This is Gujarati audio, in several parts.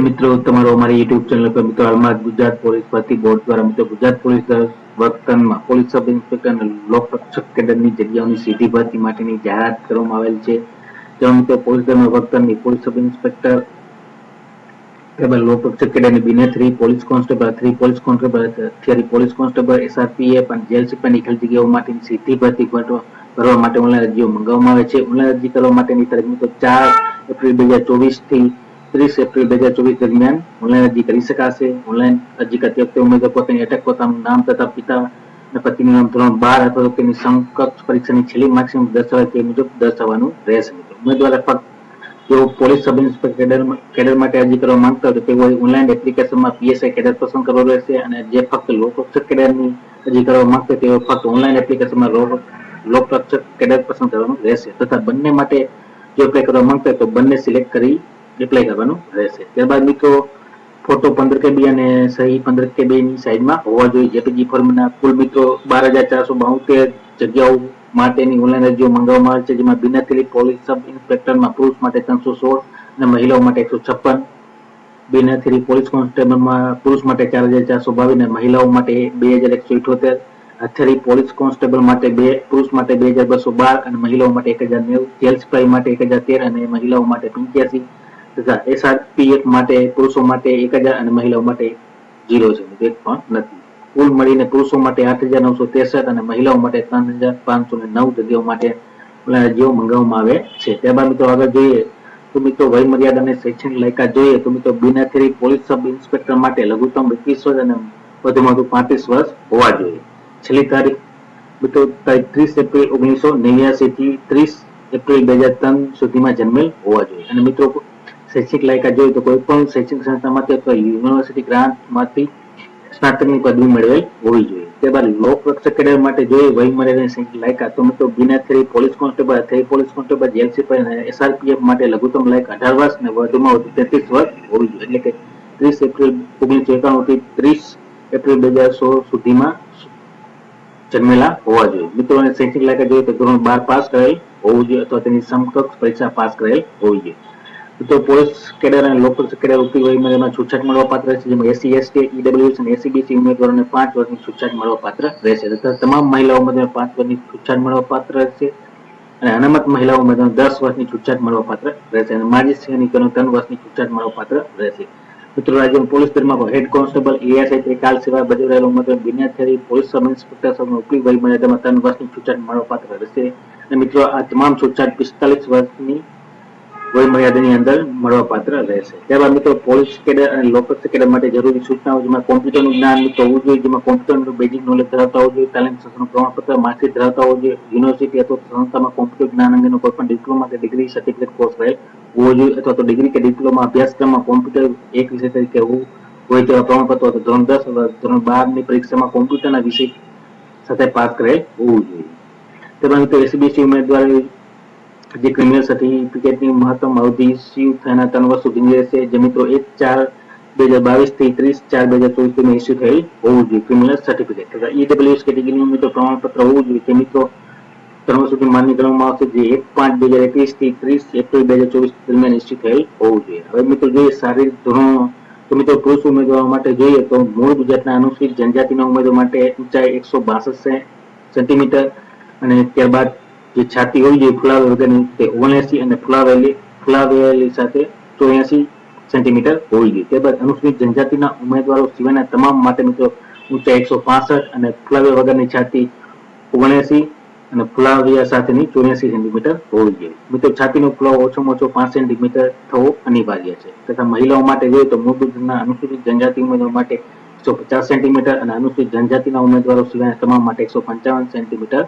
મિત્રો તમારો અમારી યુટ્યુબ ચેનલ પર મિત્રો હાલમાં ગુજરાત પોલીસ ભરતી બોર્ડ દ્વારા મિત્રો ગુજરાત પોલીસ વર્તનમાં પોલીસ સબ ઇન્સ્પેક્ટર અને લોકરક્ષક કેડરની જગ્યાઓની સીધી ભરતી માટેની જાહેરાત કરવામાં આવેલ છે. જેમાં મિત્રો પોલીસ દળમાં વર્તનની પોલીસ સબ ઇન્સ્પેક્ટર ત્યારબાદ લોકરક્ષક કેડરની બિને 3 police constable 3 police constable theory police constable SRPF અને જેલ સિપાઈ ખાલી જગ્યાઓ માટેની સીધી ભરતી કરવા માટે ઓનલાઈન અરજીઓ મંગાવવામાં આવે છે. ઓનલાઈન અરજી કરવા માટેની તારીખ મિત્રો 4 એપ્રિલ 2024 થી 30 એપ્રિલ 2024 દરમિયાન ઓનલાઈન અરજી કરી શકાશે. ઓનલાઈન અરજી કરતી વખતે ઉમેદવાર પોતાની અટક પોતાનું નામ તથા પિતા અને પતિનું નામ ધોરણ 12 અથવા તેની સમકક્ષ પરીક્ષાની છેલ્લી માર્કશીટ દર્શાવે તે મુજબ દર્શાવવાનું રહેશે. ઉમેદવારે ફક્ત જો પોલીસ સબ ઇન્સ્પેક્ટર કેડર માટે અરજી કરવા માંગતા હોય તો તેઓએ ઓનલાઈન એપ્લિકેશનમાં પીએસઆઈ કેડર પસંદ કરવો રહેશે અને જે ફક્ત લોકરક્ષક કેડરની અરજી કરવા માંગતા હોય તેઓ ફક્ત ઓનલાઈન એપ્લિકેશનમાં લોકરક્ષક કેડર પસંદ કરવાનું રહેશે તથા બંને માટે જો એપ્લાય કરવા માંગતા હોય તો બંને સિલેક્ટ કરી એપ્લાય કરવાનું રહેશે. ત્યારબાદ મિત્રો ફોટો 15 KB અને સહી 15 KB ની સાઈઝમાં હોવા જોઈએ. જેપીજી ફોર્મના કુલ મિત્રો 12,472 જગ્યાઓ માટેની ઓનલાઈન અરજીઓ મંગાવવામાં આવે છે. જેમાં બિનહરીફ પોલીસ સબ ઇન્સ્પેક્ટરમાં પુરુષ માટે 316 અને મહિલાઓ માટે 156, બિનહરીફ પોલીસ કોન્સ્ટેબલમાં પુરુષ માટે 4,422 અને મહિલાઓ માટે 2,178, હથિયારી પોલીસ કોન્સ્ટેબલ માટે પુરુષ માટે 2,212 અને મહિલાઓ માટે 1,090, જેલ સિપાઈ માટે 1,013 અને મહિલાઓ માટે 85 તથા એસઆરપીએફ માટે પુરુષો માટે 1,000 અને મહિલાઓ માટે 0 છે, એક પણ નથી. કુલ મળીને પુરુષો માટે 8,963 અને મહિલાઓ માટે 3,509 જગ્યાઓ માટે અરજીઓ મંગાવવામાં આવે છે. ત્યારબાદ મિત્રો આગળ જોઈએ તો મિત્રો વય મર્યાદા અને શૈક્ષણિક લાયકાત જોઈએ તો મિત્રો બિનહરીફ પોલીસ સબ ઇન્સ્પેક્ટર માટે લઘુત્તમ 21 વર્ષ અને વધુમાં વધુ 35 વર્ષ હોવા જોઈએ. છેલ્લી તારીખ મિત્રો તારીખ 30 એપ્રિલ 1989 થી 30 એપ્રિલ 2003 સુધીમાં જન્મેલ હોવા જોઈએ. અને મિત્રો શૈક્ષિક લાયકાત જોઈએ તો કોઈ પણ શૈક્ષણિક સંસ્થામાંથી અથવા યુનિવર્સિટી ગ્રાન્ટમાંથી સ્નાતકની પદવી મેળવેલ હોવી જોઈએ. ત્યારબાદ લોકરક્ષક કેડર માટે જોઈએ વય મર્યાદાની શૈક્ષણિક લાયકાત તો મિત્રો બિનહરીફ પોલીસ કોન્સ્ટેબલ, હથિયારી પોલીસ કોન્સ્ટેબલ, જેલ સિપાઈ અને એસઆરપીએફ માટે લઘુત્તમ લાયકાત 18 વર્ષ અને વધુમાં વધુ 33 વર્ષ હોવી જોઈએ. એટલે કે 30 એપ્રિલ 1991 થી 30 એપ્રિલ 2016 સુધીમાં જન્મેલા હોવા જોઈએ. મિત્રોને શૈક્ષણિક લાયકાત જોઈએ તો ધોરણ 12 પાસ કરેલ હોવું જોઈએ અથવા તેની સમકક્ષ પરીક્ષા પાસ કરેલ હોવી જોઈએ. તો પોલીસ કેડર અને લોકરક્ષક કેડર ઉપરી વયમાં છૂટછાટ મળવા પાત્ર છે. જેમાં એસસી, એસટી, ઈડબ્લ્યુએસ અને એસસીબીસી ઉમેદવારોને 5 વર્ષની છૂટછાટ મળવા પાત્ર રહેશે તથા તમામ મહિલાઓ માટે 5 વર્ષની છૂટછાટ મળવા પાત્ર રહેશે અને અનામત મહિલાઓ માટે 10 વર્ષની છૂટછાટ મળવા પાત્ર રહેશે અને માજી સૈનિકોને 3 વર્ષની છૂટછાટ મળવા પાત્ર રહેશે. મિત્રો રાજ્ય પોલીસ દળમાં હેડ કોન્સ્ટેબલ, એએસઆઈ તરીકે કાલ સેવા બજાવી રહેલા ઉમેદવાર બિનહરીફ પોલીસ સબ ઇન્સ્પેક્ટર સામે ઉપરી વય મર્યાદામાં 3 વર્ષની છૂટછાટ મળવા પાત્ર રહેશે. અને મિત્રો આ તમામ છૂટછાટ 45 વર્ષની વય મર્યાદાની અંદર મળવા પાત્ર રહેશે. ત્યારબાદ મિત્રો પોલીસ કેડર અને લોકરક્ષક કેડર માટે જરૂરી સૂચનાઓ જેમાં કોમ્પ્યુટરનું જ્ઞાન મિત્રો હોવું જોઈએ. જેમાં કોમ્પ્યુટરનું બેઝિક નોલેજ ધરાવતા હોવું જોઈએ, તાલીમ સંસ્થાનું પ્રમાણપત્ર માર્કશીટ ધરાવતા હોવું જોઈએ, યુનિવર્સિટી અથવા સંસ્થામાં કોમ્પ્યુટર જ્ઞાન અંગેનો કોઈ પણ ડિપ્લોમા કે ડિગ્રી સર્ટિફિકેટ કોર્સ રહેલ હોવો જોઈએ અથવા તો ડિગ્રી કે ડિપ્લોમા અભ્યાસક્રમમાં કોમ્પ્યુટર એક વિષય તરીકે હોય તેવા પ્રમાણપત્ર અથવા ધોરણ 10 અથવા ધોરણ 12 ની પરીક્ષામાં કોમ્પ્યુટરના વિષય સાથે પાસ કરેલ હોવું જોઈએ. ત્યારબાદ મિત્રો એસસીબીસી ઉમેદવારો જે ક્રિમિનલ સર્ટિફિકેટની મહત્તમ અવધિ ઇસ્યુ થયાના 3 વર્ષ સુધીની રહેશે. જે મિત્રો 1/4/2022 થી 30/4/2024 સુધીમાં ઇસ્યુ થયેલ હોવું જોઈએ ક્રિમિનલ સર્ટિફિકેટ તથા ઈડબ્લ્યુએસ કેટેગરીનું મિત્રો પ્રમાણપત્ર હોવું જોઈએ. તે મિત્રો 3 વર્ષ સુધી માન્ય ગણવામાં આવશે. જે 1/5/2021 થી 30 એપ્રિલ 2024 દરમિયાન ઇસ્યુ થયેલ હોવું જોઈએ. હવે મિત્રો જોઈએ શારીરિક ધોરણો તો મિત્રો પુરુષ ઉમેદવારો માટે જોઈએ તો મૂળ ગુજરાતના અનુસૂચિત જનજાતિના ઉમેદવારો માટે ઊંચાઈ 162 સેન્ટીમીટર અને ત્યારબાદ જે છાતી હોવી જોઈએ ફુલાવા વગરની તે 79 અને ફુલાવેલી સાથે 84 સેન્ટીમીટર હોવી જોઈએ. ત્યારબાદ અનુસૂચિત જનજાતિના ઉમેદવારો સિવાયના તમામ માટે મિત્રો ઊંચાઈ 165 અને ફુલાવ્યા વગરની છાતી 79 અને ફુલાવ્યા સાથેની 84 સેન્ટીમીટર હોવી જોઈએ. મિત્રો છાતીનો ફુલાવો ઓછામાં ઓછો 5 સેન્ટીમીટર થવો અનિવાર્ય છે. તથા મહિલાઓ માટે જોઈએ તો મૂળભૂત અનુસૂચિત જનજાતિ ઉમેદવારો માટે 150 સેન્ટીમીટર અને અનુસૂચિત જનજાતિના ઉમેદવારો સિવાયના તમામ માટે 155 સેન્ટીમીટર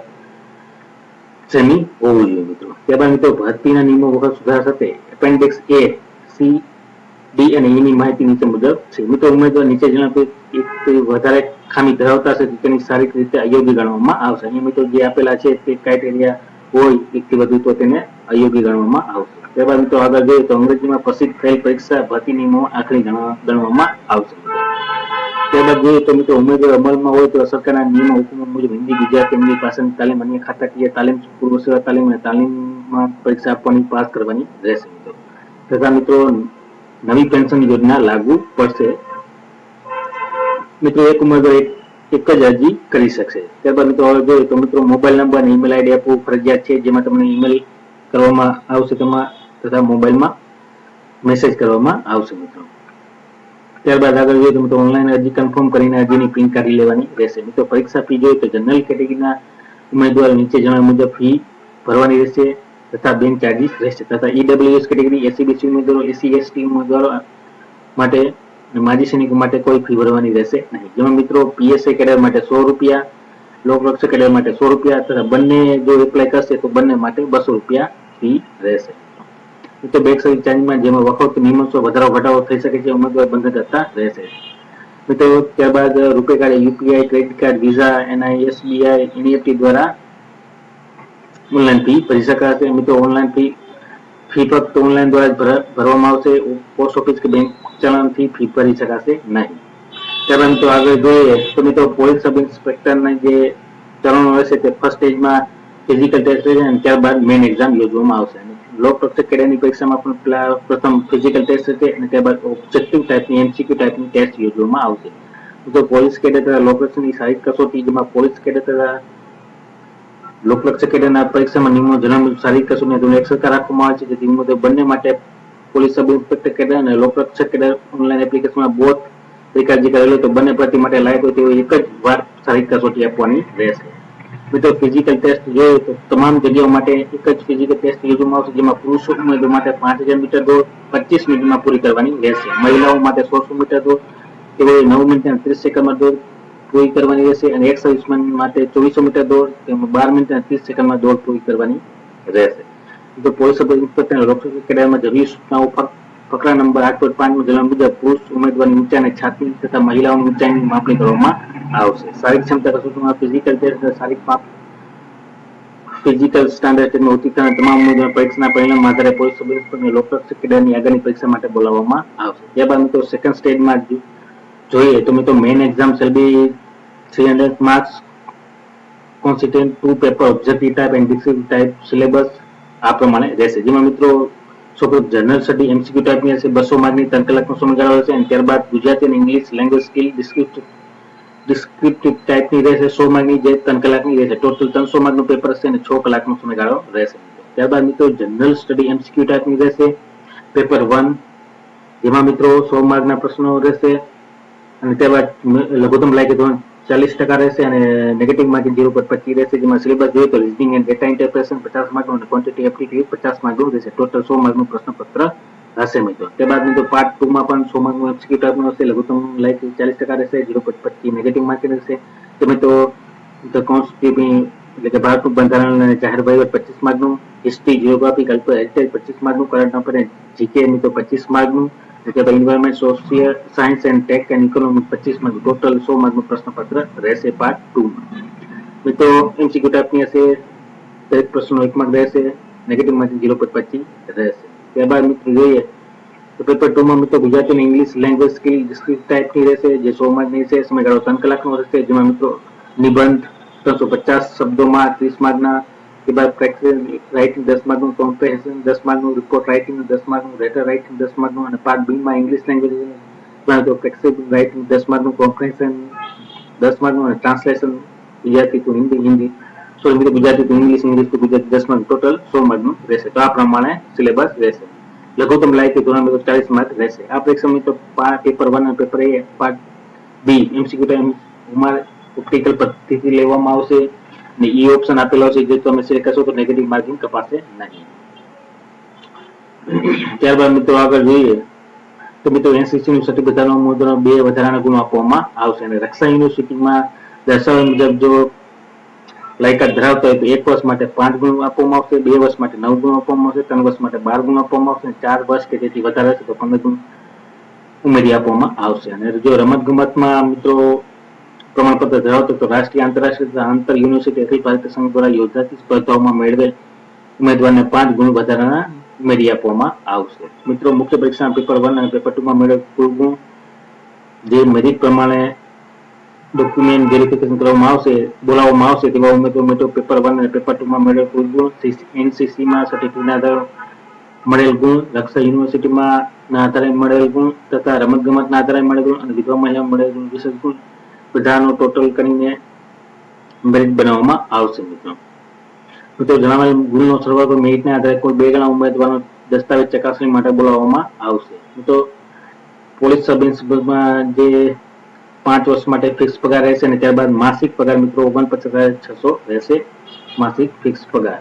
સેમી હોવું જોઈએ મિત્રો. ત્યારબાદ મિત્રો ભરતીના નિયમો વગર સુધારા સાથે એપેન્ડિક્સ એ, સી, ડી અને ઈ ની માહિતી નીચે મુજબ છે. મિત્રો ઉમેદવાર નીચે જણાવ્યું એક વધારે ખામી ધરાવતા છે તેની શારીરિક રીતે અયોગ્ય ગણવામાં આવશે. અહીં મિત્રો જે આપેલા છે તે ક્રાઇટેરિયા હોય એકથી વધુ તો તેને અયોગ્ય ગણવામાં આવશે. ત્યારબાદ મિત્રો આગળ જોઈએ તો અંગ્રેજીમાં પ્રસિદ્ધ થયેલ પરીક્ષા ભરતી નિયમો આખરી ગણવામાં આવશે. ત્યારબાદ જોઈએ તો મિત્રો ઉમેદવાર અમલમાં હોય તો સરકારના નિયમો હુકમો મુજબ હિન્દી, ગુજરાતી, અંગ્રેજી ભાષાની તાલીમ, અન્ય ખાતાકીય તાલીમ, પૂર્વ સેવા તાલીમ અને તાલીમમાં પરીક્ષા આપવાની પાસ કરવાની રહેશે મિત્રો. તથા મિત્રો નવી પેન્શન યોજના લાગુ પડશે. મિત્રો એક ઉમેદવાર એક જ અરજી કરી શકશે. ત્યારબાદ મિત્રો હવે જોઈએ તો મિત્રો મોબાઈલ નંબર અને ઈમેલ આઈડી આપવું ફરજિયાત છે, જેમાં તમને ઈમેલ કરવામાં આવશે તેમાં તથા મોબાઈલમાં મેસેજ કરવામાં આવશે મિત્રો. ત્યારબાદ આગળ જોઈએ તો મિત્રો ઓનલાઈન અરજી કન્ફર્મ કરીને અરજીની પ્રિન્ટ કાઢી લેવાની રહેશે. મિત્રો પરીક્ષા ફી જોઈએ તો જનરલ કેટેગરીના ઉમેદવારો નીચે જણાવ્યા મુજબ ફી ભરવાની રહેશે તથા બેંક ચાર્જીસ રહેશે તથા ઈડબ્લ્યુએસ કેટેગરી એસસીબીસી ઉમેદવારો એસસી એસટી ઉમેદવારો માટે માજી સૈનિકો માટે કોઈ ફી ભરવાની રહેશે નહીં. જેમાં મિત્રો પીએસઆઈ કેડર માટે ₹100, લોકરક્ષક કેડર માટે ₹100 તથા બંને જો એપ્લાય કરશે તો બંને માટે ₹200 ફી રહેશે. તો બેંક સર્વિસ ચાર્જમાં જેમાં વખત નિયમોનો વધારો ઘટાડો થઈ શકે છે, ઉમેદવાર બંધ કરતા રહેશે. મિત્રો ત્યારબાદ રૂપે card, UPI, credit card, visa, Ni, SBI, NEFT દ્વારા ઓનલાઈન ફી ભરી શકાશે. મિત્રો ઓનલાઈન ફી ફક્ત ઓનલાઈન દ્વારા ભરવામાં આવશે. પોસ્ટ ઓફિસ કે બેંક ચલણથી ફી ભરી શકાશે નહીં. ત્યારબાદ મિત્રો આગળ જોઈએ તો મિત્રો પોલીસ સબ ઇન્સ્પેક્ટરના જે ચલણો રહેશે તે ફર્સ્ટ સ્ટેજમાં ફિઝિકલ ટેસ્ટ રહેશે અને ત્યારબાદ મેઇન એક્ઝામ યોજવામાં આવશે. લોકરક્ષક કેડરની પરીક્ષામાં પણ પ્રથમ ફિઝિકલ ટેસ્ટ રહેશે અને ત્યારબાદ ઓબ્જેક્ટિવ ટાઈપની એમસીક્યુ ટાઈપની ટેસ્ટ યોજવામાં આવશે. તો પોલીસ કેડર તથા લોકરક્ષકની શારીરિક કસોટી, જેમાં પોલીસ કેડર તથા લોકરક્ષક કેડરના પરીક્ષામાં નિયમો જણાવેલ શારીરિક કસોટીને એક સરખા રાખવામાં આવે છે, જેથી મુજબ બંને માટે પોલીસ સબ ઇન્સ્પેક્ટર કેડર અને લોકરક્ષક કેડર ઓનલાઈન એપ્લિકેશનમાં બોથ પરીક્ષા જે કરેલો તો બંને ભરતી માટે લાયક હોય તેવી એક જ વાર શારીરિક કસોટી આપવાની રહેશે. મિત્રો ફિઝિકલ ટેસ્ટ જોઈએ તો તમામ જગ્યાઓ માટે એક જ ફિઝિકલ ટેસ્ટ યોજવામાં આવશે, જેમાં પુરુષ ઉમેદવાર માટે 5000 મીટર દોડ 25 મિનિટમાં પૂરી કરવાની રહેશે. મહિલાઓ માટે 100 મીટર દોડ તેઓએ 9 મિનિટ અને 30 સેકન્ડમાં દોડ પૂરી કરવાની રહેશે અને એક્સ સર્વિસમેન માટે 2400 મીટર દોડ તેમાં 12 મિનિટ અને 30 સેકન્ડમાં દોડ પૂરી કરવાની રહેશે. તો પોલીસ સબ ઇન્સ્પેક્ટર અને લોકરક્ષક કેડરમાં જરૂરી સૂચનાઓ ફકરા નંબર 8.5 જણાવ્યા મુજબ પુરુષ ઉમેદવારની ઊંચાઈ છાતી તથા મહિલાઓની ઊંચાઈની માપણી કરવામાં આવશે. શારીરિક ક્ષમતા કસોટીમાં ફિઝિકલ ટેસ્ટ શારીરિક માપ ફિઝિકલ સ્ટાન્ડર્ડ ટેસ્ટમાં ઉત્તીર્ણ તમામ ઉમેદવાર પરીક્ષાના પરિણામ આધારે પોલીસ સબ ઇન્સ્પેક્ટર અને લોકરક્ષક કેડરની આગળની પરીક્ષા માટે બોલાવવામાં આવશે. ત્યારબાદ મિત્રો સેકન્ડ સ્ટેજમાં જોઈએ તો મિત્રો main exam shall be 300 marks constituent 2 paper objective type and descriptive type syllabus આ પ્રમાણે રહેશે. જેમાં મિત્રો જનરલ સ્ટડી એમસીક્યુ ટાઈપની હશે, 200 માર્કની 3 કલાકનો સમયગાળો હશે અને ત્યારબાદ ગુજરાતી અને ઇંગ્લિશ લેંગ્વેજ સ્કિલ ડિસ્ક્રિપ્ટિવ ટાઈપની રહેશે, 100 માર્કની જે 3 કલાકની રહેશે. ટોટલ 300 માર્કનું પેપર હશે અને 6 કલાકનો સમયગાળો રહેશે. ત્યારબાદ મિત્રો જનરલ સ્ટડી એમસીક્યુ ટાઈપની રહેશે, પેપર 1 જેમાં મિત્રો 100 માર્કના પ્રશ્નો રહેશે અને ત્યારબાદ લઘુત્તમ લાયકી ધોરણ 40% રહેશે અને નેગેટિવ માર્કિંગ 0.25 રહેશે. જેમાં સિલેબસ જોઈએ તો રીઝનિંગ એન્ડ ડેટા ઇન્ટરપ્રિટેશન 50 માર્કનું અને ક્વોન્ટિટી એપ્ટિટ્યુડ 50 માર્કનું રહેશે. ટોટલ 100 માર્કનું પ્રશ્નપત્ર હશે મિત્રો. ત્યારબાદ મિત્રો પાર્ટ 2 માં પણ 100 માર્કનું એમસીક્યુ ટાઈપનું હશે, લઘુત્તમ લાયકી 40% રહેશે, 0.25 નેગેટિવ માર્કિંગ રહેશે. તો મિત્રો ધ કોન્સ્ટિટ્યુશન એટલે કે ભારતનું બંધારણ અને જાહેર વહીવટ 25 માર્કનું, હિસ્ટ્રી, જીઓગ્રાફી, કલ્ચર, હેરિટેજ 25 માર્કનું, કરંટ અફેર જીકે મિત્રો 25 માર્કનું, environment, social science and tech and economics 25 માર્કનું. ટોટલ 100 માર્કનું પ્રશ્નપત્ર રહેશે પાર્ટ 2 માં. મિત્રો એમસીક્યુ ટાઈપની હશે, દરેક પ્રશ્નો 1 માર્ક રહેશે, નેગેટિવ માર્કિંગ 0.25 રહેશે. ત્યારબાદ મિત્રો જોઈએ તો પેપર 2 માં મિત્રો ગુજરાતી અને ઇંગ્લિશ લેંગ્વેજ સ્કિલ ડિસ્ક્રિપ્ટિવ ટાઈપની રહેશે, જે 100 માર્કની છે, સમયગાળો 3 કલાકનો રહેશે. જેમાં મિત્રો નિબંધ 350 શબ્દોમાં 30 માર્કના, ત્યારબાદ પ્રેક્ટિસ રાઇટિંગ 10 માર્કનું, કોમ્પ્રિહેન્શન 10 માર્કનું, રિપોર્ટ રાઇટિંગ 10 માર્કનું, લેટર રાઇટિંગ 10 માર્કનું અને પાર્ટ બી માં ઇંગ્લિશ લેંગ્વેજ તો પ્રેક્ટિસ રાઇટિંગ 10 માર્કનું, કોમ્પ્રિહેન્શન 10 માર્કનું અને translation Gujarati to Hindi Gujarati to English, English to Gujarati 10 mark, total 100 માર્કનું રહેશે. તો આ પ્રમાણે સિલેબસ રહેશે. લઘુત્તમ લાયકી ધોરણ 40 માર્ક રહેશે. આ પરીક્ષા મિત્રો પેપર 1 અને paper A part B MCQ time optical પદ્ધતિથી લેવામાં આવશે અને ઈ ઓપ્શન આપેલો છે, જે તમે સિલેક્ટ કરશો તો નેગેટિવ માર્કિંગ કપાશે નહીં. ત્યારબાદ મિત્રો આગળ જોઈએ તો મિત્રો એનસીસી નું સર્ટિફિકેટ મુદ્દો 2 વધારાના ગુણ આપવામાં આવશે અને રક્ષા યુનિવર્સિટીમાં દર્શાવ્યા મુજબ જો લાયકાત ધરાવતા હોય તો 1 વર્ષ માટે 5 ગુણ આપવામાં આવશે, 2 વર્ષ માટે 9 ગુણ આપવામાં આવશે, 3 વર્ષ માટે 12 ગુણ આપવામાં આવશે અને 4 વર્ષ કે તેથી વધારે હશે તો 15 ગુણ ઉમેરી આપવામાં આવશે. અને જો રમત ગમતમાં મિત્રો પ્રમાણપત્ર ધરાવતો તો રાષ્ટ્રીય, આંતરરાષ્ટ્રીય, આંતર યુનિવર્સિટી અખિલ ભારતીય સંઘ દ્વારા યોજાતી સ્પર્ધાઓમાં મેળવેલ ઉમેદવારને 5 ગુણ વધારાના ઉમેરી આપવામાં આવશે. મિત્રો મુખ્ય પરીક્ષાના પેપર 1 અને પેપર 2 માં મેળવેલ કુલ ગુણ જે મેરિટ પ્રમાણે ડોક્યુમેન્ટ વેરિફિકેશન કરવામાં આવશે, બોલાવવામાં આવશે તેવા ઉમેદવાર પેપર 1 અને પેપર 2 માં મેળવેલ કુલ ગુણ એનસીસી માં સર્ટિફિકેટના આધારે મળેલ ગુણ, રક્ષા યુનિવર્સિટીમાં ના આધારે મળેલ ગુણ તથા રમતગમતના આધારે મળેલ ગુણ અને વિધવા મહિલા મળેલ ગુણ વિશેષ ગુણ બધાનો ટોટલ કરીને મેરિટ બનાવવામાં આવશે. મિત્રો જણાવેલ ગુણનો સરવાળો મેરિટના આધારે કોઈ 2 ગણા ઉમેદવારનો દસ્તાવેજ ચકાસણી માટે બોલાવવામાં આવશે. મિત્રો પોલીસ સબ ઇન્સ્પેક્ટરમાં જે 5 વર્ષ માટે ફિક્સ પગાર રહેશે અને ત્યારબાદ માસિક પગાર મિત્રો 49,600 રહેશે. માસિક ફિક્સ પગાર.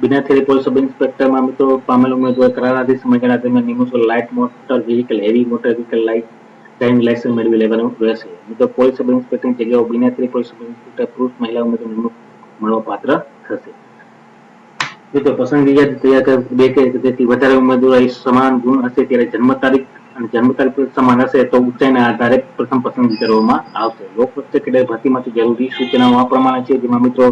બિના થિયરી પોલીસ સબ ઇન્સ્પેક્ટરમાં મિત્રો પામેલ ઉમેદવાર કરારાથી સમયગાળા દરમિયાન નિમણૂક light motor vehicle, heavy motor vehicle driving licence મેળવી લેવાનું રહેશે. મિત્રો પોલીસ સબ ઇન્સ્પેક્ટરની જગ્યાઓ બિના થિયરી પોલીસ સબ ઇન્સ્પેક્ટર પુરુષ મહિલા ઉમેદવાર નિમણૂક મળવાપાત્ર થશે. મિત્રો પસંદગી તૈયાર કર 2 કે તેથી વધારે ઉમેદવારો સમાન ગુણ હશે ત્યારે જન્મ તારીખ સમાન હશે તો ઊંચાઈના આધારે પ્રથમ પસંદગી કરવામાં આવશે. લોકરક્ષક કેડર ભરતીમાંથી જરૂરી સૂચનાઓ આ પ્રમાણે છે, જેમાં મિત્રો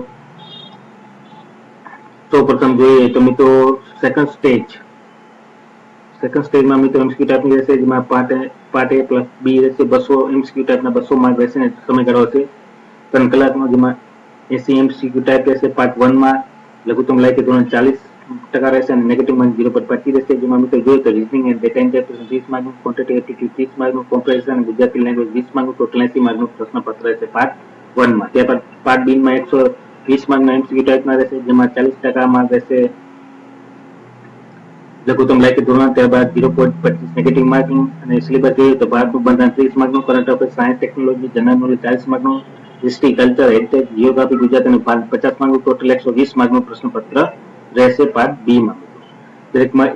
સૌપ્રથમ જોઈએ તો મિત્રો સેકન્ડ સ્ટેજમાં મિત્રો એમસીક્યુ ટાઈપની રહેશે, જેમાં પાર્ટ A પ્લસ બી રહેશે. 200 એમસીક્યુ ટાઈપના 200 માર્ક રહેશે અને સમયગાળો હશે 3 કલાકનો, જેમાં 80 એમસીક્યુ ટાઈપ રહેશે. પાર્ટ 1 માં લઘુત્તમ લાયકી ધોરણ 40% રહેશે અને નેગેટિવ માર્ક 0.25 રહેશે. જેમાં મિત્રો જોઈએ તો રીઝનિંગ એન્ડ ડેટા ઇન્ટરપ્રિટેશન 30 માર્કનું, ક્વોન્ટિટેટિવ એપ્ટિટ્યુડ 30 માર્કનું, કોમ્પ્રેહેન્શન અને ગુજરાતી લેંગ્વેજ 20 માર્કનું, ટોટલ 80 માર્કનું પ્રશ્નપત્ર રહેશે પાર્ટ 1 માં. ત્યારબાદ પાર્ટ B માં 120 માર્કના એમસીક્યુ ટાઈપના રહેશે, જેમાં 40% માર્ક રહેશે લઘુત્તમ લાયકી ધોરણ, ત્યારબાદ 0.25 નેગેટિવ માર્કિંગ અને સિલેબસ જોઈએ તો ભારતનું બંધારણ 30 માર્કનું, current affairs, science, technology, general knowledge 40 માર્કનું, history, culture, heritage, geography, Gujarati અને ભારત 50 માર્કનું, ટોટલ 120 માર્કનું પ્રશ્નપત્ર રહેશે પાર્ટ B માં. દરેકમાં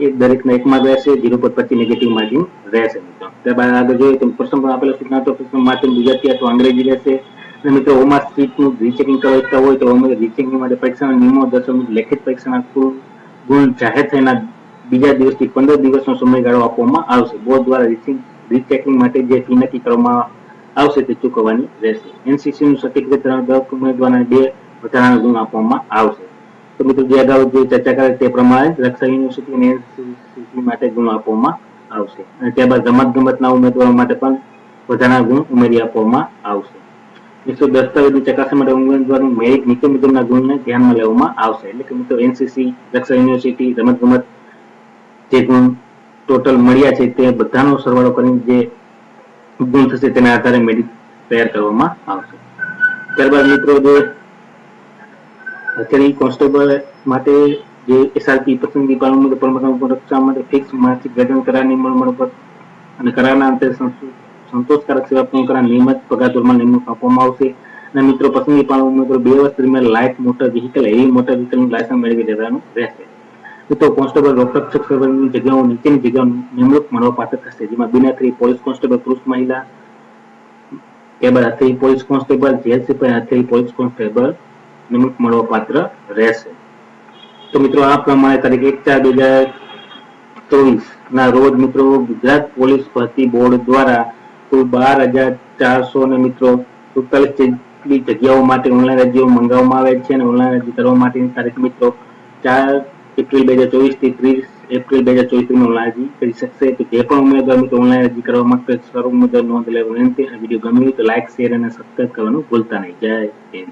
1 માર્ક રહેશે, 0.25 નેગેટિવ માર્કિંગ રહેશે. ત્યારબાદ આગળ જોઈએ તો પ્રશ્ન આપેલા સૂચનાત્મક પ્રશ્ન માધ્યમ ગુજરાતી અથવા અંગ્રેજી રહેશે. અને મિત્રો ઓમાં સીટનું રીચેકિંગ કરવા ઈચ્છતા હોય તો રીચેકિંગ માટે પરીક્ષાના નિયમો દર્શાવી લેખિત પરીક્ષાના ગુણ જાહેર થયાના બીજા દિવસથી 15 દિવસનો સમયગાળો આપવામાં આવશે. બોર્ડ દ્વારા રીચેકિંગ માટે જે ફી નક્કી કરવામાં આવશે તે ચૂકવવાની રહેશે. એનસીસીનું સર્ટિફિકેટ ધરાવતા ઉમેદવારને 2 વધારાના ગુણ આપવામાં આવશે. તો મિત્રો જે અગાઉ જે ચર્ચા કરી તે પ્રમાણે રક્ષા યુનિવર્સિટી અને એનસીસી માટે ગુણ આપવામાં આવશે અને ત્યારબાદ રમતગમતના ઉમેદવારો માટે પણ વધારાના ગુણ ઉમેરી આપવામાં આવશે. દસ્તાવેજની ચકાસણી માટે ઉમેદવારનું મેરિટ નીચે મુજબના ગુણને ધ્યાનમાં લેવામાં આવશે. એટલે કે મિત્રો એનસીસી, રક્ષા યુનિવર્સિટી, રમતગમત જે ગુણ ટોટલ મળ્યા છે તે બધાનો સરવાળો કરીને જે ગુણ થશે તેના આધારે મેરિટ તૈયાર કરવામાં આવશે. ત્યારબાદ મિત્રો જે અત્યારે કોન્સ્ટેબલ માટે જે એસઆરપી પસંદગી રક્ષા માટે ફિક્સ માસિક વેતન કરારની મળપત અને કરારના અંતે સંતોષકારક સેવા પૂર્ણ કરાર નિયમિત પગાર ધોરણમાં નિમણૂક આપવામાં આવશે. અને મિત્રો પસંદગી પામેલ ઉમેદવારો 2 વર્ષ દરમિયાન light motor vehicle, heavy motor વ્હીકલનું લાયસન્સ મેળવી લેવાનું રહેશે. તો કોન્સ્ટેબલ લોકરક્ષક સર્વરની જગ્યાઓ નીચેની જગ્યાઓ નિમણૂક મળવાપાત્ર થશે, જેમાં બિના થિયરી પોલીસ કોન્સ્ટેબલ પુરુષ મહિલા, ત્યારબાદ હથેળી પોલીસ કોન્સ્ટેબલ, જેલ સિપાઈ, હથેળી પોલીસ કોન્સ્ટેબલ નિમણૂક મળવાપાત્ર રહેશે. તો મિત્રો આ પ્રમાણે તારીખ 1/4/2024 ના રોજ મિત્રો ગુજરાત પોલીસ ભરતી બોર્ડ દ્વારા કુલ 12,400 ને મિત્રો 47 જેટલી જગ્યાઓ માટે ઓનલાઈન અરજીઓ મંગાવવામાં આવેલ છે અને ઓનલાઈન અરજી કરવા માટેની તારીખ મિત્રો 4 એપ્રિલ 2024 થી 30 એપ્રિલ 2024 ઓનલાઈન અરજી કરી શકશે. તો જે પણ ઉમેદવાર મિત્રો ઓનલાઈન અરજી કરવા માંગતા હોય સર્વ ઉમેદવાર નોંધ લેવા વિનંતી. અને વિડીયો ગમ્યો હોય તો લાઈક, શેર અને સબસ્ક્રાઇબ કરવાનું ભૂલતા નહીં. જય હિન્દ.